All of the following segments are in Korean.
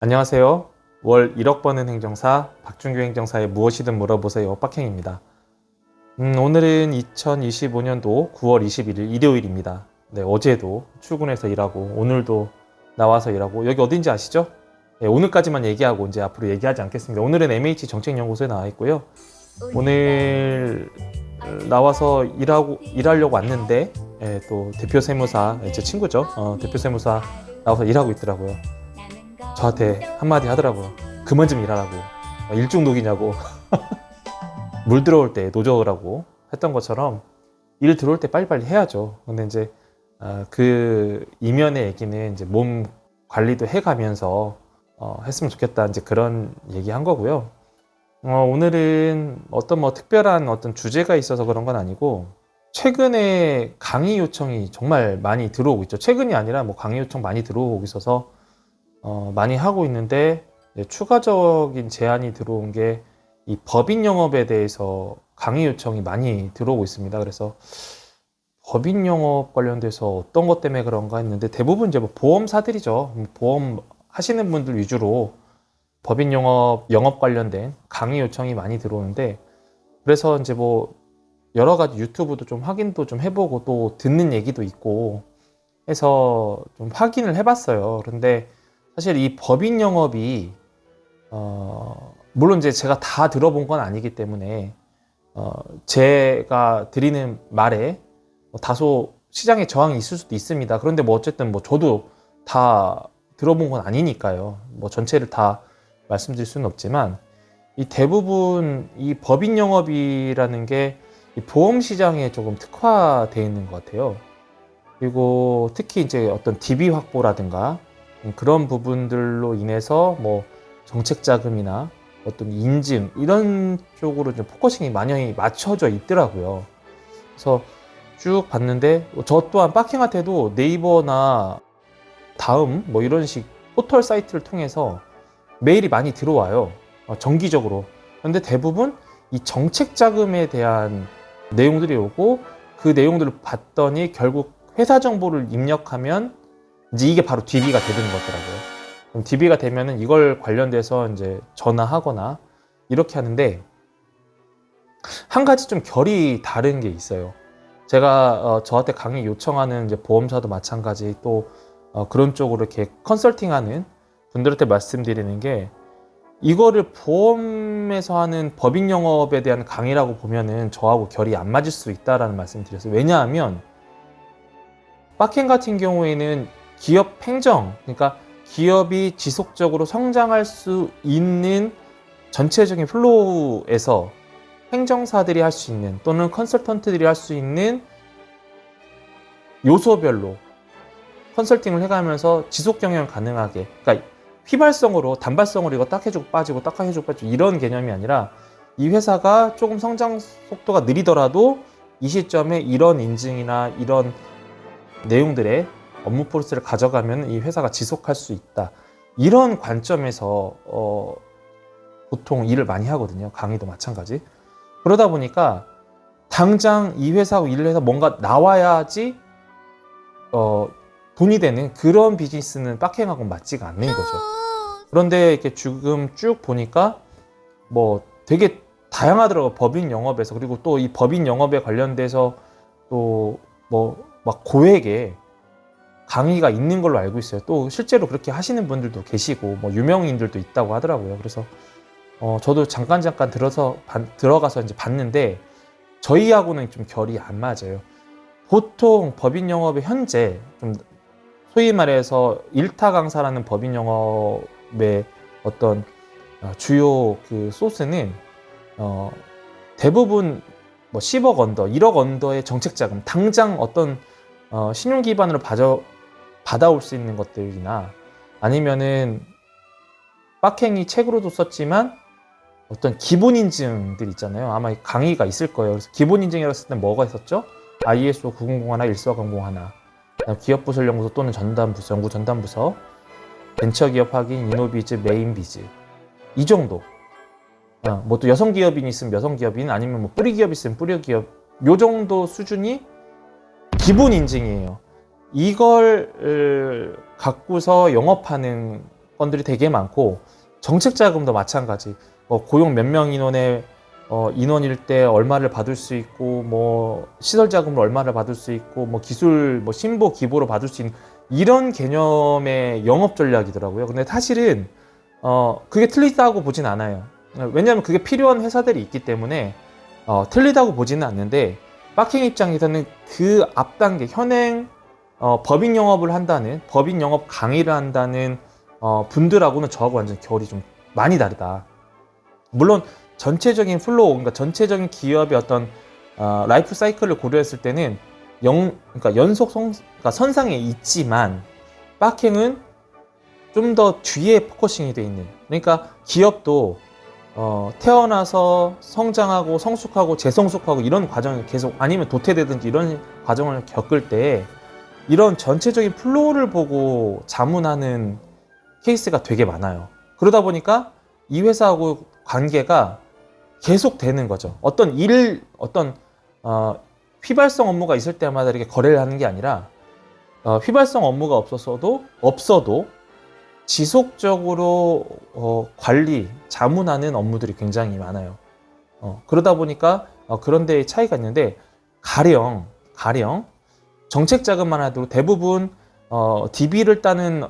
안녕하세요. 월 1억 버는 행정사 박준규 행정사의 무엇이든 물어보세요. 빡행입니다. 오늘은 2025년도 9월 21일 일요일입니다. 네, 어제도 출근해서 일하고 오늘도 나와서 일하고 여기 어딘지 아시죠? 네, 오늘까지만 얘기하고 이제 앞으로 얘기하지 않겠습니다. 오늘은 MH 정책연구소에 나와 있고요. 오늘 나와서 일하려고 왔는데 또 대표 세무사 제 친구죠. 대표 세무사 나와서 일하고 있더라고요. 저한테 한마디 하더라고요. 그만 좀 일하라고. 일중독이냐고. 물 들어올 때 노저으라고 했던 것처럼 일 들어올 때 빨리빨리 해야죠. 근데 이제 그 이면의 얘기는 이제 몸 관리도 해가면서 했으면 좋겠다. 이제 그런 얘기 한 거고요. 오늘은 어떤 특별한 어떤 주제가 있어서 그런 건 아니고 최근에 강의 요청이 정말 많이 들어오고 있죠. 최근이 아니라 강의 요청 많이 들어오고 있어서 많이 하고 있는데 추가적인 제안이 들어온 게 이 법인 영업에 대해서 강의 요청이 많이 들어오고 있습니다. 그래서 법인 영업 관련돼서 어떤 것 때문에 그런가 했는데 대부분 이제 보험사들이죠. 보험 하시는 분들 위주로 법인 영업 관련된 강의 요청이 많이 들어오는데 그래서 이제 여러 가지 유튜브도 좀 확인도 좀 해보고 또 듣는 얘기도 있고 해서 좀 확인을 해봤어요. 그런데 사실 이 법인 영업이 물론 이제 제가 다 들어본 건 아니기 때문에 제가 드리는 말에 다소 시장에 저항이 있을 수도 있습니다. 그런데 어쨌든 저도 다 들어본 건 아니니까요. 전체를 다 말씀드릴 수는 없지만 이 대부분 이 법인 영업이라는 게 이 보험 시장에 조금 특화되어 있는 것 같아요. 그리고 특히 이제 어떤 DB 확보라든가 그런 부분들로 인해서 정책 자금이나 어떤 인증 이런 쪽으로 좀 포커싱이 많이 맞춰져 있더라고요. 그래서 쭉 봤는데 저 또한 빡행한테도 네이버나 다음 이런 식 포털 사이트를 통해서 메일이 많이 들어와요. 정기적으로. 그런데 대부분 이 정책 자금에 대한 내용들이 오고 그 내용들을 봤더니 결국 회사 정보를 입력하면 이제 이게 바로 DB가 되는 거더라고요. 그럼 DB가 되면은 이걸 관련돼서 이제 전화하거나 이렇게 하는데 한 가지 좀 결이 다른 게 있어요. 제가 저한테 강의 요청하는 이제 보험사도 마찬가지 또 그런 쪽으로 이렇게 컨설팅하는 분들한테 말씀드리는 게 이거를 보험에서 하는 법인 영업에 대한 강의라고 보면은 저하고 결이 안 맞을 수 있다라는 말씀을 드렸어요. 왜냐하면 빡행 같은 경우에는 기업 행정, 그러니까 기업이 지속적으로 성장할 수 있는 전체적인 플로우에서 행정사들이 할 수 있는 또는 컨설턴트들이 할 수 있는 요소별로 컨설팅을 해가면서 지속 경영 가능하게, 그러니까 휘발성으로 단발성으로 이거 딱 해주고 빠지고 딱 해주고 빠지고 이런 개념이 아니라 이 회사가 조금 성장 속도가 느리더라도 이 시점에 이런 인증이나 이런 내용들의 업무 프로세스를 가져가면 이 회사가 지속할 수 있다. 이런 관점에서 보통 일을 많이 하거든요. 강의도 마찬가지. 그러다 보니까 당장 이 회사하고 일을 해서 뭔가 나와야지 돈이 되는 그런 비즈니스는 빡행하고 맞지가 않는 거죠. 그런데 이렇게 지금 쭉 보니까 되게 다양하더라고요. 법인 영업에서. 그리고 또 이 법인 영업에 관련돼서 또 막 고액의 강의가 있는 걸로 알고 있어요. 또 실제로 그렇게 하시는 분들도 계시고 유명인들도 있다고 하더라고요. 그래서 저도 잠깐 들어가서 이제 봤는데 저희하고는 좀 결이 안 맞아요. 보통 법인 영업의 현재 좀 소위 말해서 일타 강사라는 법인 영업의 어떤 주요 그 소스는 대부분 10억 언더, 1억 언더의 정책 자금, 당장 어떤 신용 기반으로 받아올 수 있는 것들이나 아니면은 빡행이 책으로도 썼지만 어떤 기본 인증들 있잖아요. 아마 강의가 있을 거예요. 그래서 기본 인증이라고 했을 때 뭐가 있었죠? ISO 9001, 14001, 기업부설연구소 또는 전담부서, 연구 전담부서, 벤처기업 확인, 이노비즈, 메인비즈 이 정도. 또 여성기업인이 있으면 여성기업인, 아니면 뿌리기업 있으면 뿌리기업, 요 정도 수준이 기본 인증이에요. 이걸 갖고서 영업하는 건들이 되게 많고, 정책 자금도 마찬가지. 고용 몇 명 인원의 인원일 때 얼마를 받을 수 있고, 뭐 시설 자금을 얼마를 받을 수 있고, 뭐 기술 뭐 신보 기보로 받을 수 있는 이런 개념의 영업 전략이더라고요. 근데 사실은 그게 틀리다고 보진 않아요. 왜냐하면 그게 필요한 회사들이 있기 때문에 틀리다고 보지는 않는데, 빡행 입장에서는 그 앞단계 현행 법인 영업을 한다는, 법인 영업 강의를 한다는 분들하고는 저하고 완전 결이 좀 많이 다르다. 물론 전체적인 플로우, 그러니까 전체적인 기업의 어떤 라이프 사이클을 고려했을 때는 그러니까 그러니까 선상에 있지만, 빡행은 좀 더 뒤에 포커싱이 돼 있는. 그러니까 기업도 태어나서 성장하고 성숙하고 재성숙하고 이런 과정을 계속, 아니면 도태되든지 이런 과정을 겪을 때 이런 전체적인 플로우를 보고 자문하는 케이스가 되게 많아요. 그러다 보니까 이 회사하고 관계가 계속 되는 거죠. 어떤 휘발성 업무가 있을 때마다 이렇게 거래를 하는 게 아니라, 휘발성 업무가 없어도 지속적으로 관리, 자문하는 업무들이 굉장히 많아요. 그러다 보니까 그런 데의 차이가 있는데, 가령 정책 자금만 해도 대부분 DB를 따는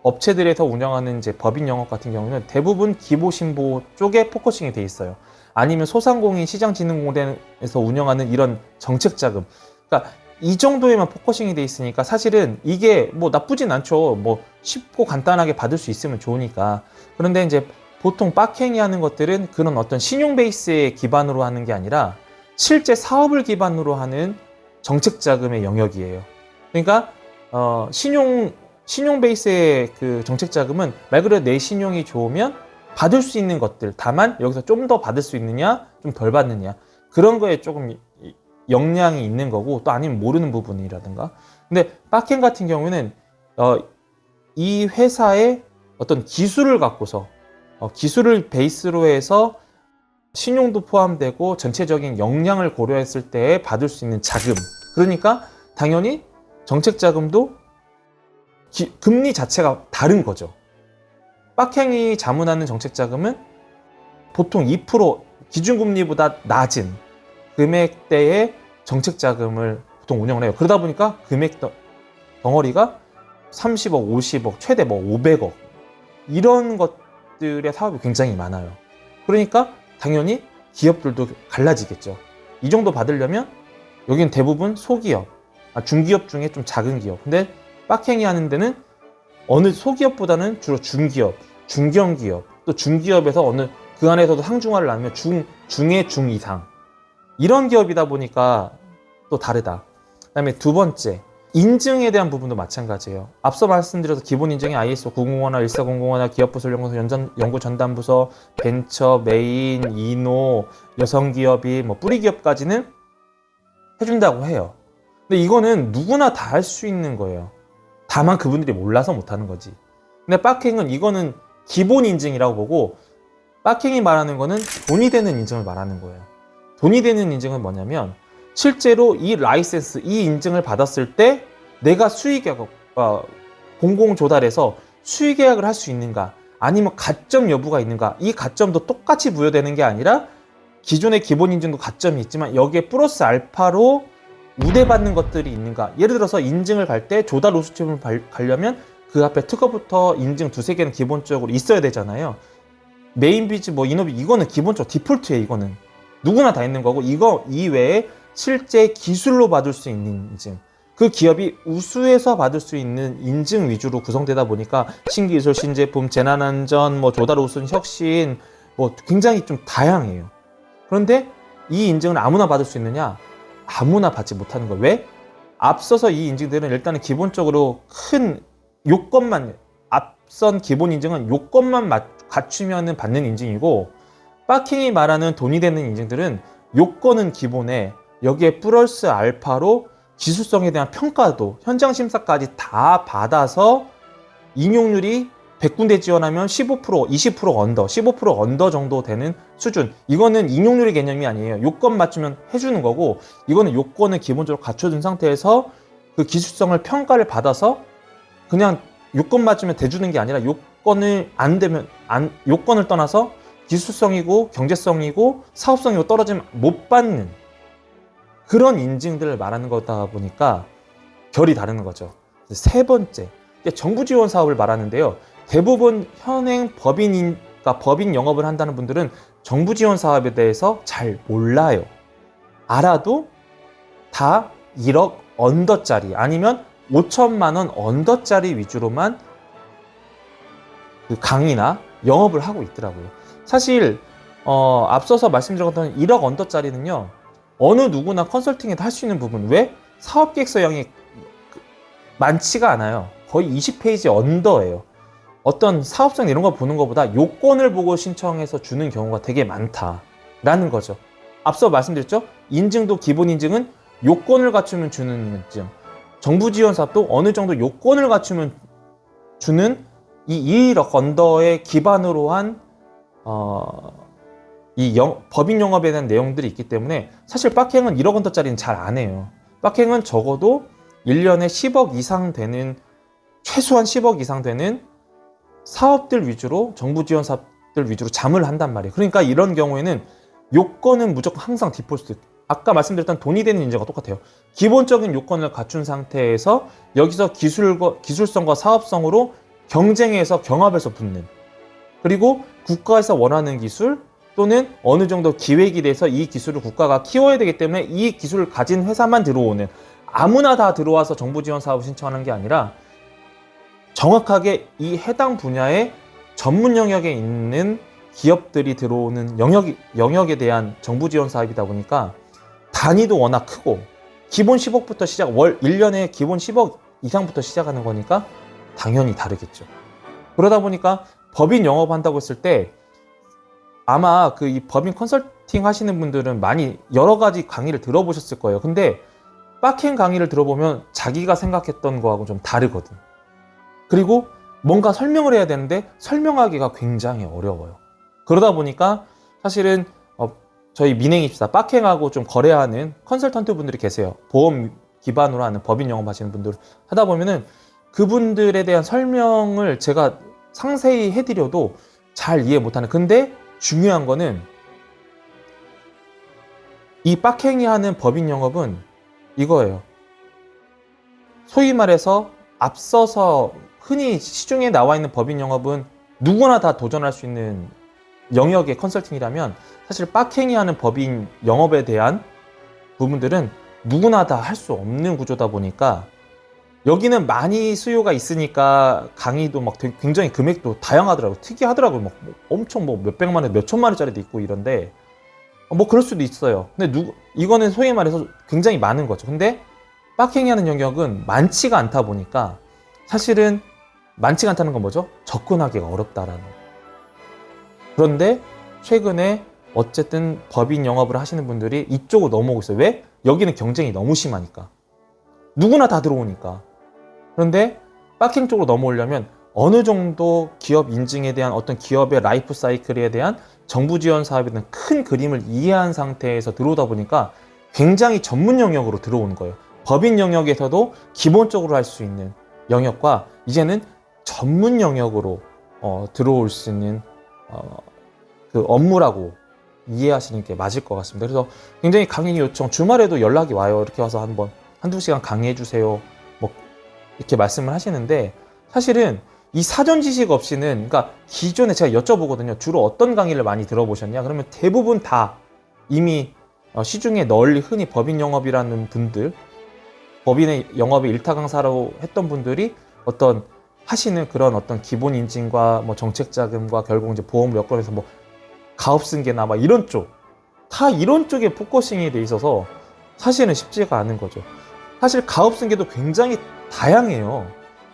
업체들에서 운영하는 이제 법인 영업 같은 경우는 대부분 기보 신보 쪽에 포커싱이 돼 있어요. 아니면 소상공인 시장진흥공단에서 운영하는 이런 정책 자금. 그러니까 이 정도에만 포커싱이 돼 있으니까 사실은 이게 뭐 나쁘진 않죠. 뭐 쉽고 간단하게 받을 수 있으면 좋으니까. 그런데 이제 보통 빡행이 하는 것들은 그런 어떤 신용 베이스에 기반으로 하는 게 아니라 실제 사업을 기반으로 하는 정책 자금의 영역이에요. 그러니까 신용 베이스의 그 정책 자금은 말 그대로 내 신용이 좋으면 받을 수 있는 것들, 다만 여기서 좀 더 받을 수 있느냐, 좀 덜 받느냐, 그런 거에 조금 역량이 있는 거고, 또 아니면 모르는 부분이라든가. 근데 빡행 같은 경우는 이 회사의 어떤 기술을 갖고서 기술을 베이스로 해서 신용도 포함되고 전체적인 역량을 고려했을 때 받을 수 있는 자금. 그러니까 당연히 정책 자금도 금리 자체가 다른 거죠. 빡행이 자문하는 정책 자금은 보통 2% 기준금리보다 낮은 금액대의 정책 자금을 보통 운영을 해요. 그러다 보니까 금액 덩어리가 30억, 50억, 최대 뭐 500억 이런 것들의 사업이 굉장히 많아요. 그러니까 당연히 기업들도 갈라지겠죠. 이 정도 받으려면 여기는 대부분 소기업, 중기업 중에 좀 작은 기업. 근데 빡행이 하는 데는 어느 소기업보다는 주로 중기업, 중견기업, 또 중기업에서 그 안에서도 상중하를 나누면 중에 중 이상, 이런 기업이다 보니까 또 다르다. 그다음에 두 번째, 인증에 대한 부분도 마찬가지예요. 앞서 말씀드려서 기본 인증이 ISO 900이나 14001이나 기업부설연구소, 연구전담부서, 벤처, 메인, 이노, 여성기업이 뭐 뿌리기업까지는 해준다고 해요. 근데 이거는 누구나 다 할 수 있는 거예요. 다만 그분들이 몰라서 못하는 거지. 근데 빡행은 이거는 기본 인증이라고 보고, 빡행이 말하는 거는 돈이 되는 인증을 말하는 거예요. 돈이 되는 인증은 뭐냐면, 실제로 이 라이센스, 이 인증을 받았을 때 내가 공공 조달해서 수의 계약을 할 수 있는가, 아니면 가점 여부가 있는가, 이 가점도 똑같이 부여되는 게 아니라 기존의 기본 인증도 가점이 있지만 여기에 플러스 알파로 우대받는 것들이 있는가. 예를 들어서 인증을 갈 때 조달 우수팀을 가려면 그 앞에 특허부터 인증 두세 개는 기본적으로 있어야 되잖아요. 메인비즈, 뭐 이노비, 이거는 기본적으로 디폴트예요. 이거는 누구나 다 있는 거고, 이거 이외에 실제 기술로 받을 수 있는 인증, 그 기업이 우수해서 받을 수 있는 인증 위주로 구성되다 보니까 신기술, 신제품, 재난안전, 뭐 조달 우수, 혁신, 뭐 굉장히 좀 다양해요. 그런데 이 인증을 아무나 받을 수 있느냐? 아무나 받지 못하는 거예요. 왜? 앞서서 이 인증들은 일단은 기본적으로 큰 요건만, 앞선 기본 인증은 요건만 갖추면 받는 인증이고, 빡행이 말하는 돈이 되는 인증들은 요건은 기본에 여기에 플러스 알파로 기술성에 대한 평가도, 현장 심사까지 다 받아서 인용률이 100군데 지원하면 15%, 20% 언더, 15% 언더 정도 되는 수준. 이거는 인용률의 개념이 아니에요. 요건 맞추면 해주는 거고, 이거는 요건을 기본적으로 갖춰준 상태에서 그 기술성을 평가를 받아서 그냥 요건 맞으면 대주는 게 아니라 요건을 안 되면 요건을 떠나서 기술성이고 경제성이고 사업성이고 떨어지면 못 받는 그런 인증들을 말하는 거다 보니까 결이 다른 거죠. 세 번째, 정부 지원 사업을 말하는데요. 대부분 현행 그러니까 법인 영업을 한다는 분들은 정부 지원 사업에 대해서 잘 몰라요. 알아도 다 1억 언더짜리 아니면 5천만 원 언더짜리 위주로만 그 강의나 영업을 하고 있더라고요. 사실 앞서서 말씀드렸던 1억 언더짜리는요. 어느 누구나 컨설팅에도 할 수 있는 부분. 왜? 사업계획서형이 많지가 않아요. 거의 20페이지 언더예요. 어떤 사업성 이런 거 보는 것보다 요건을 보고 신청해서 주는 경우가 되게 많다라는 거죠. 앞서 말씀드렸죠? 인증도 기본 인증은 요건을 갖추면 주는 인증. 정부 지원 사업도 어느 정도 요건을 갖추면 주는 이 1억 언더의 기반으로 한 법인 영업에 대한 내용들이 있기 때문에 사실 빡행은 1억 원짜리는 잘 안 해요. 빡행은 적어도 1년에 10억 이상 되는 최소한 10억 이상 되는 사업들 위주로 정부 지원 사업들 위주로 잠을 한단 말이에요. 그러니까 이런 경우에는 요건은 무조건 항상 디폴트. 아까 말씀드렸던 돈이 되는 인증과 똑같아요. 기본적인 요건을 갖춘 상태에서 여기서 기술성과 사업성으로 경쟁해서 경합에서 붙는 그리고 국가에서 원하는 기술 또는 어느 정도 기획이 돼서 이 기술을 국가가 키워야 되기 때문에 이 기술을 가진 회사만 들어오는 아무나 다 들어와서 정부 지원 사업을 신청하는 게 아니라 정확하게 이 해당 분야의 전문 영역에 있는 기업들이 들어오는 영역에 대한 정부 지원 사업이다 보니까 단위도 워낙 크고 기본 10억부터 시작, 월 1년에 기본 10억 이상부터 시작하는 거니까 당연히 다르겠죠. 그러다 보니까 법인 영업한다고 했을 때 아마 이 법인 컨설팅 하시는 분들은 많이 여러 가지 강의를 들어보셨을 거예요. 근데 빡행 강의를 들어보면 자기가 생각했던 거하고 좀 다르거든. 그리고 뭔가 설명을 해야 되는데 설명하기가 굉장히 어려워요. 그러다 보니까 사실은 저희 민행입시다 빡행하고 좀 거래하는 컨설턴트 분들이 계세요. 보험 기반으로 하는 법인 영업 하시는 분들 하다 보면은 그분들에 대한 설명을 제가 상세히 해드려도 잘 이해 못하는. 근데 중요한 거는 이 빡행이 하는 법인 영업은 이거예요. 소위 말해서 앞서서 흔히 시중에 나와 있는 법인 영업은 누구나 다 도전할 수 있는 영역의 컨설팅이라면 사실 빡행이 하는 법인 영업에 대한 부분들은 누구나 다 할 수 없는 구조다 보니까 여기는 많이 수요가 있으니까 강의도 막 되게 굉장히 금액도 다양하더라고요. 특이하더라고요. 막 엄청 몇백만 원, 몇천만 원짜리도 있고 이런데 그럴 수도 있어요. 근데 이거는 소위 말해서 굉장히 많은 거죠. 근데 빡행이 하는 영역은 많지가 않다 보니까 사실은 많지가 않다는 건 뭐죠? 접근하기가 어렵다라는. 그런데 최근에 어쨌든 법인 영업을 하시는 분들이 이쪽으로 넘어오고 있어요. 왜? 여기는 경쟁이 너무 심하니까. 누구나 다 들어오니까. 그런데 빡행 쪽으로 넘어오려면 어느 정도 기업 인증에 대한 어떤 기업의 라이프 사이클에 대한 정부 지원 사업에 대한 큰 그림을 이해한 상태에서 들어오다 보니까 굉장히 전문 영역으로 들어오는 거예요. 법인 영역에서도 기본적으로 할 수 있는 영역과 이제는 전문 영역으로 들어올 수 있는 그 업무라고 이해하시는 게 맞을 것 같습니다. 그래서 굉장히 강의 요청, 주말에도 연락이 와요. 이렇게 와서 한두 시간 강의해 주세요. 이렇게 말씀을 하시는데 사실은 이 사전 지식 없이는, 그러니까 기존에 제가 여쭤보거든요. 주로 어떤 강의를 많이 들어보셨냐? 그러면 대부분 다 이미 시중에 널리 흔히 법인 영업이라는 분들, 법인의 영업의 일타 강사로 했던 분들이 어떤 하시는 그런 어떤 기본 인증과 정책 자금과 결국 이제 보험 여건에서 가업승계나 이런 쪽, 다 이런 쪽에 포커싱이 돼 있어서 사실은 쉽지가 않은 거죠. 사실 가업승계도 굉장히 다양해요.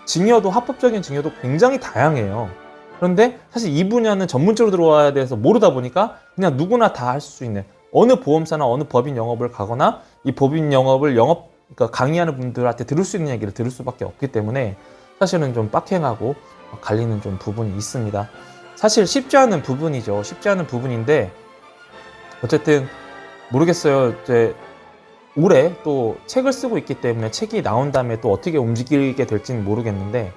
증여도, 합법적인 증여도 굉장히 다양해요. 그런데 사실 이 분야는 전문적으로 들어와야 돼서 모르다 보니까 그냥 누구나 다 할 수 있는 어느 보험사나 어느 법인 영업을 가거나 이 법인 영업을 그러니까 강의하는 분들한테 들을 수 있는 얘기를 들을 수밖에 없기 때문에 사실은 좀 빡행하고 갈리는 좀 부분이 있습니다. 사실 쉽지 않은 부분이죠. 쉽지 않은 부분인데 어쨌든 모르겠어요. 이제 올해 또 책을 쓰고 있기 때문에 책이 나온 다음에 또 어떻게 움직이게 될지는 모르겠는데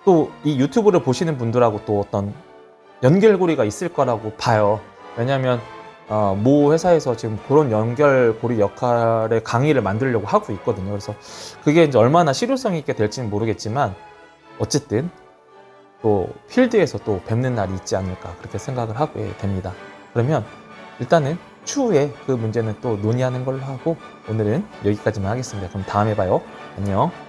또 이 유튜브를 보시는 분들하고 또 어떤 연결고리가 있을 거라고 봐요. 왜냐하면 모 회사에서 지금 그런 연결고리 역할의 강의를 만들려고 하고 있거든요. 그래서 그게 이제 얼마나 실효성 있게 될지는 모르겠지만 어쨌든 또 필드에서 또 뵙는 날이 있지 않을까 그렇게 생각을 하게 됩니다. 그러면 일단은 추후에 그 문제는 또 논의하는 걸로 하고 오늘은 여기까지만 하겠습니다. 그럼 다음에 봐요. 안녕.